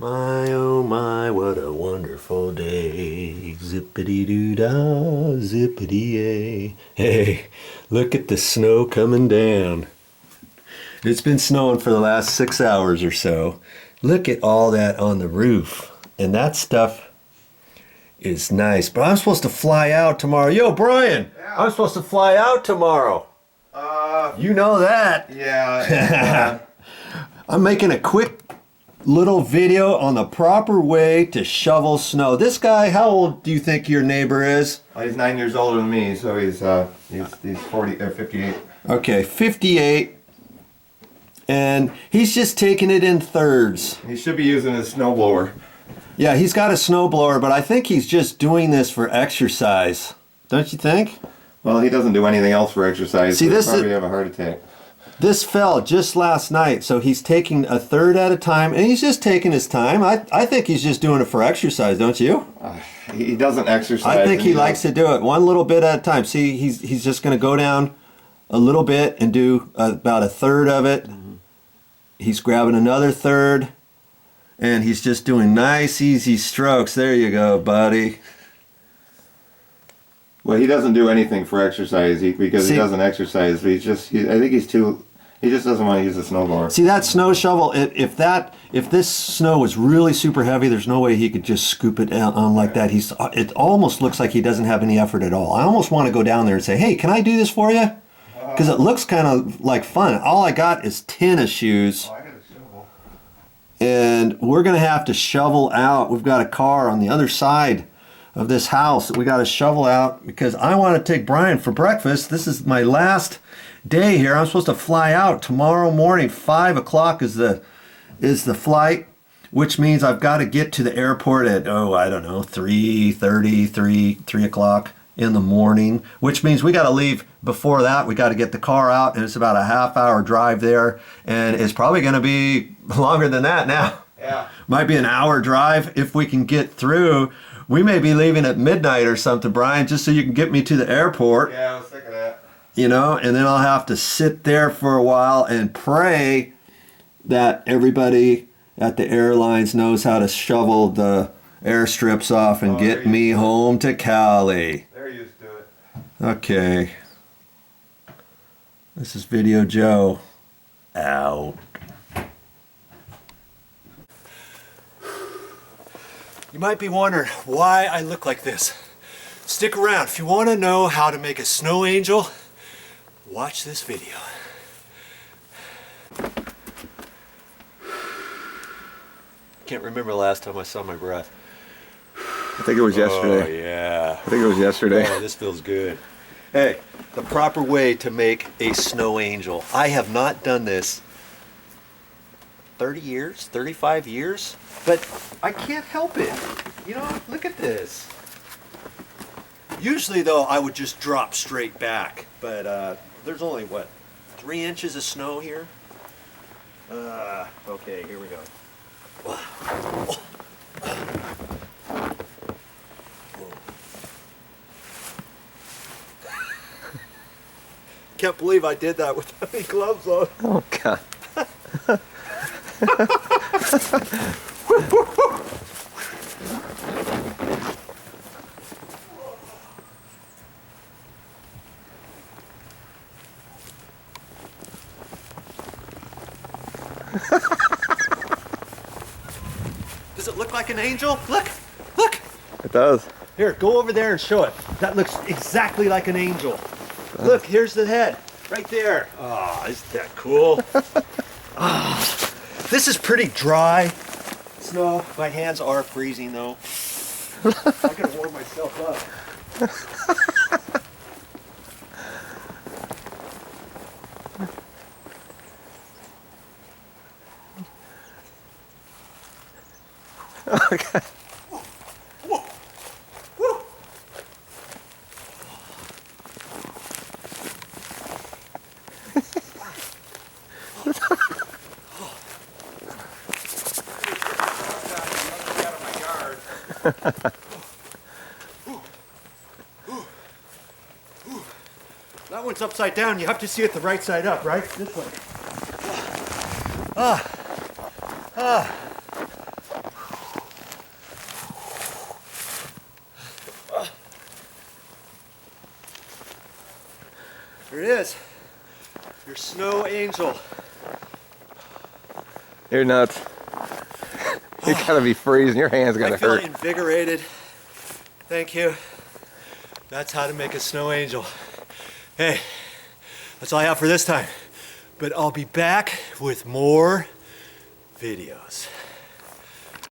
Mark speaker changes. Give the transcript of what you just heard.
Speaker 1: My, oh my, what a wonderful day. Zippity-doo-dah, zippity-yay. Hey, look at the snow coming down. It's been snowing for the last 6 hours or so. Look at all that on the roof. And that stuff is nice. But I'm supposed to fly out tomorrow. Yo, Brian,
Speaker 2: yeah.
Speaker 1: I'm supposed to fly out tomorrow. You know that.
Speaker 2: Yeah.
Speaker 1: I'm making a quick little video on the proper way to shovel snow. This guy, how old do you think your neighbor is?
Speaker 2: Well, he's 9 years older than me, so he's 40 or 58.
Speaker 1: Okay, 58. And he's just taking it in thirds.
Speaker 2: He should be using his snowblower.
Speaker 1: Yeah, he's got a snowblower, but I think he's just doing this for exercise. Don't you think?
Speaker 2: Well, he doesn't do anything else for exercise.
Speaker 1: See,
Speaker 2: He'll
Speaker 1: this
Speaker 2: probably
Speaker 1: is-
Speaker 2: have a heart attack.
Speaker 1: This fell just last night, so he's taking a third at a time, and he's just taking his time. I think he's just doing it for exercise, don't you?
Speaker 2: He doesn't exercise.
Speaker 1: I think he likes to do it one little bit at a time. See, he's just going to go down a little bit and do about a third of it. He's grabbing another third, and he's just doing nice, easy strokes. There you go, buddy.
Speaker 2: Well, he doesn't do anything for exercise because
Speaker 1: See-
Speaker 2: he doesn't exercise. But I think he's too. He just doesn't want to use a snowblower.
Speaker 1: See that snow shovel? If this snow was really super heavy, there's no way he could just scoop it on like that. It almost looks like he doesn't have any effort at all. I almost want to go down there and say, hey, can I do this for you? Because it looks kind of like fun. All I got is tennis shoes.
Speaker 2: I got a shovel.
Speaker 1: And we're going to have to shovel out. We've got a car on the other side of this house that we got to shovel out because I want to take Brian for breakfast. This is my last day here. I'm supposed to fly out tomorrow morning. 5 o'clock is the flight, which means I've got to get to the airport at, I don't know, 3:30, 3 o'clock in the morning, which means we got to leave before that. We got to get the car out, and it's about a half-hour drive there, and it's probably going to be longer than that now.
Speaker 2: Yeah.
Speaker 1: Might be an hour drive if we can get through. We may be leaving at midnight or something, Brian, just so you can get me to the airport.
Speaker 2: Yeah, I was sick of that.
Speaker 1: You know, and then I'll have to sit there for a while and pray that everybody at the airlines knows how to shovel the airstrips off and get me home to Cali.
Speaker 2: They're used to it.
Speaker 1: Okay. This is Video Joe. Out. You might be wondering why I look like this. Stick around. If you want to know how to make a snow angel, watch this video. Can't remember the last time I saw my breath.
Speaker 2: I think it was yesterday.
Speaker 1: Oh, yeah.
Speaker 2: I think it was yesterday.
Speaker 1: Oh, this feels good. Hey, the proper way to make a snow angel. I have not done this 30 years, 35 years, but I can't help it. You know, look at this. Usually, though, I would just drop straight back, but there's only, 3 inches of snow here? Okay, here we go. Can't believe I did that without any gloves on.
Speaker 2: Oh, God.
Speaker 1: Does it look like an angel? Look, look.
Speaker 2: It does.
Speaker 1: Here, go over there and show it. That looks exactly like an angel. Look, here's the head, right there. Oh, isn't that cool? This is pretty dry snow. My hands are freezing though. I gotta warm myself up.
Speaker 2: Okay.
Speaker 1: Whoa. Woo. That one's upside down. You have to see it the right side up, right? This way. Here it is. Your snow angel.
Speaker 3: You're nuts. You gotta be freezing. Your hands gotta
Speaker 1: I feel
Speaker 3: hurt.
Speaker 1: invigorated. Thank you. That's how to make a snow angel. Hey, that's all I have for this time. But I'll be back with more videos.